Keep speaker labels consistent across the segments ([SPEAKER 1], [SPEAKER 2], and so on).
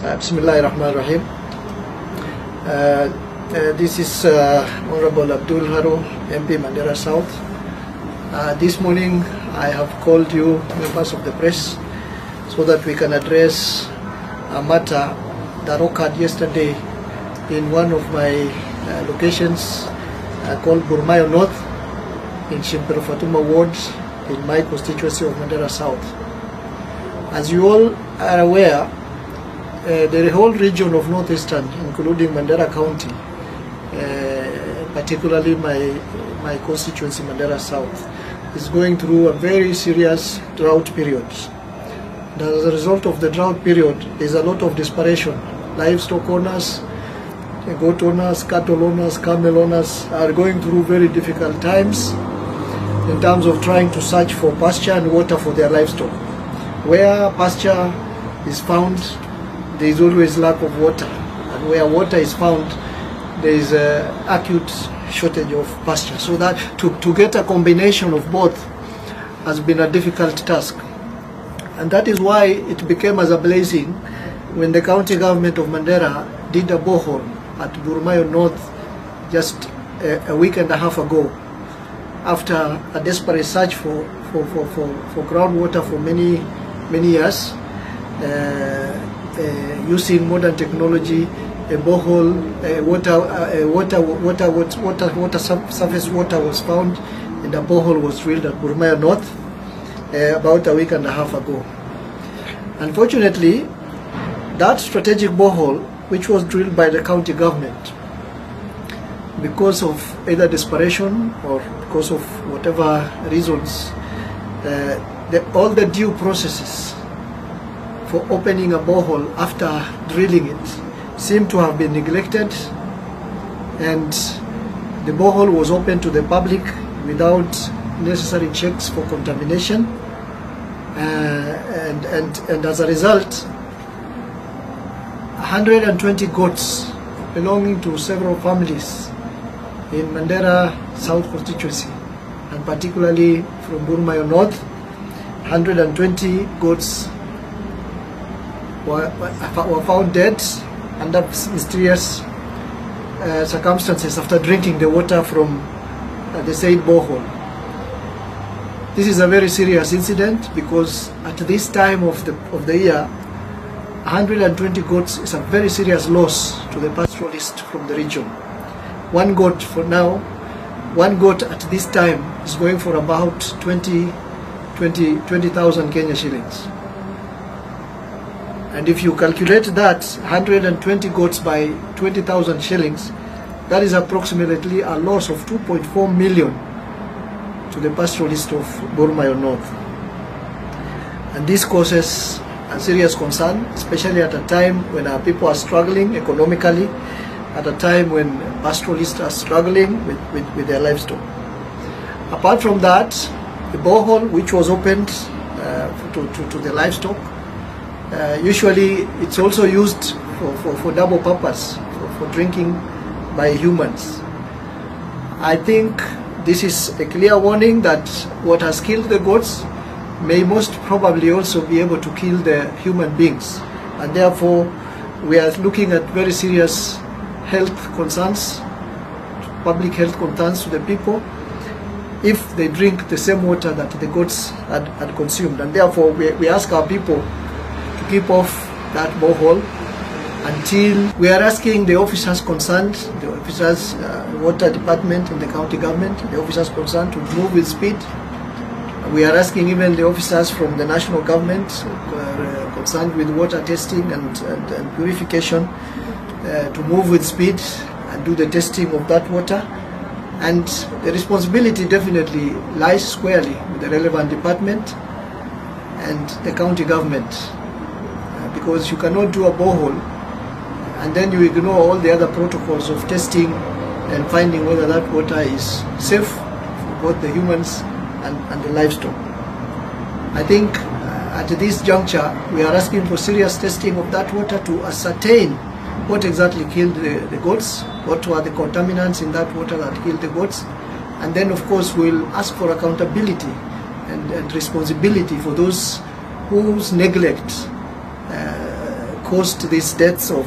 [SPEAKER 1] Bismillahirrahmanirrahim. This is Honorable Abdul Haro, MP Mandera South. This morning I have called you, members of the press, so that we can address a matter that occurred yesterday in one of my locations called Burmayo North in Shimpero Fatuma Ward in my constituency of Mandera South. As you all are aware, the whole region of northeastern, including Mandera County, particularly my constituency, Mandera South, is going through a very serious drought period. And as a result of the drought period, there's a lot of desperation. Livestock owners, goat owners, cattle owners, camel owners are going through very difficult times in terms of trying to search for pasture and water for their livestock. Where pasture is found, there is always lack of water, and where water is found, there is an acute shortage of pasture. So that to get a combination of both has been a difficult task, and that is why it became as a blessing when the county government of Mandera did a borehole at Burmayo North just a week and a half ago, after a desperate search for groundwater for many years. Using modern technology, a borehole, surface water was found, and a borehole was drilled at Burmayo North about a week and a half ago. Unfortunately, that strategic borehole, which was drilled by the county government, because of either desperation or because of whatever reasons, all the due processes for opening a borehole after drilling it seemed to have been neglected, and the borehole was opened to the public without necessary checks for contamination, and as a result, 120 goats belonging to several families in Mandera South constituency, and particularly from Burmayo North, 120 goats were found dead under mysterious circumstances after drinking the water from the said borehole. This is a very serious incident, because at this time of the year, 120 goats is a very serious loss to the pastoralist from the region. One goat at this time is going for about 20,000 Kenya shillings. And if you calculate that 120 goats by 20,000 shillings, that is approximately a loss of 2.4 million to the pastoralist of Burmayo North. And this causes a serious concern, especially at a time when our people are struggling economically, at a time when pastoralists are struggling with their livestock. Apart from that, the borehole which was opened to the livestock, usually it's also used for double purpose, for drinking by humans. I think this is a clear warning that what has killed the goats may most probably also be able to kill the human beings, and therefore we are looking at very serious health concerns, public health concerns to the people, if they drink the same water that the goats had consumed. And therefore we ask our people to keep off that borehole until we are asking the officers concerned, the officers, water department in the county government, the officers concerned to move with speed. We are asking even the officers from the national government concerned with water testing and purification to move with speed and do the testing of that water. And the responsibility definitely lies squarely with the relevant department and the county government, because you cannot do a borehole and then you ignore all the other protocols of testing and finding whether that water is safe for both the humans and the livestock. I think at this juncture we are asking for serious testing of that water to ascertain what exactly killed the goats, what were the contaminants in that water that killed the goats, and then of course we'll ask for accountability and responsibility for those whose neglect caused these deaths of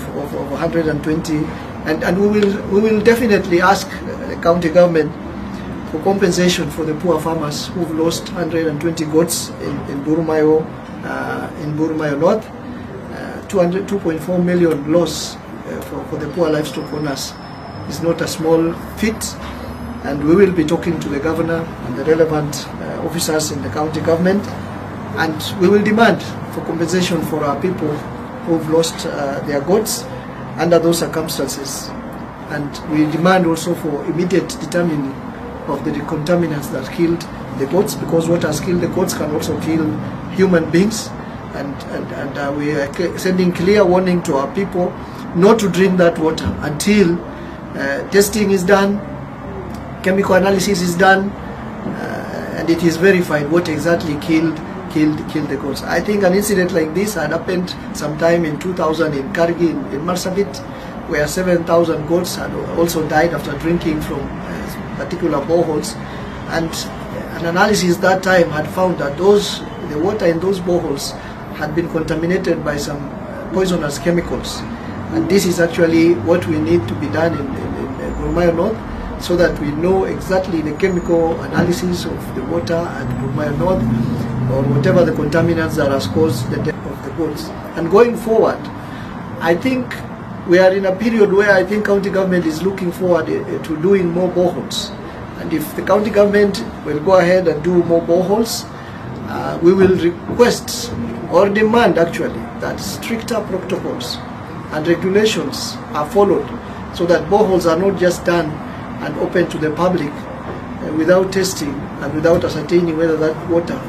[SPEAKER 1] 120, and we will definitely ask the county government for compensation for the poor farmers who've lost 120 goats in Burumayo North. 2.4 million loss for the poor livestock owners is not a small feat, and we will be talking to the governor and the relevant officers in the county government, and we will demand for compensation for our people who've lost their goats under those circumstances. And we demand also for immediate determining of the contaminants that killed the goats, because what has killed the goats can also kill human beings. And we are sending clear warning to our people not to drink that water until testing is done, chemical analysis is done, and it is verified what exactly killed the goats. I think an incident like this had happened sometime in 2000 in Kargi in Marsabit, where 7,000 goats had also died after drinking from particular boreholes, and an analysis that time had found that the water in those boreholes had been contaminated by some poisonous chemicals. And this is actually what we need to be done in Burumayo North, so that we know exactly the chemical analysis of the water at Burumayo North, or whatever the contaminants that has caused the death of the goats. And going forward, I think we are in a period where I think county government is looking forward to doing more boreholes. And if the county government will go ahead and do more boreholes, we will request or demand actually that stricter protocols and regulations are followed, so that boreholes are not just done and open to the public without testing and without ascertaining whether that water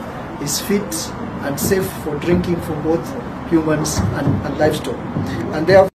[SPEAKER 1] is fit and safe for drinking for both humans and livestock. And therefore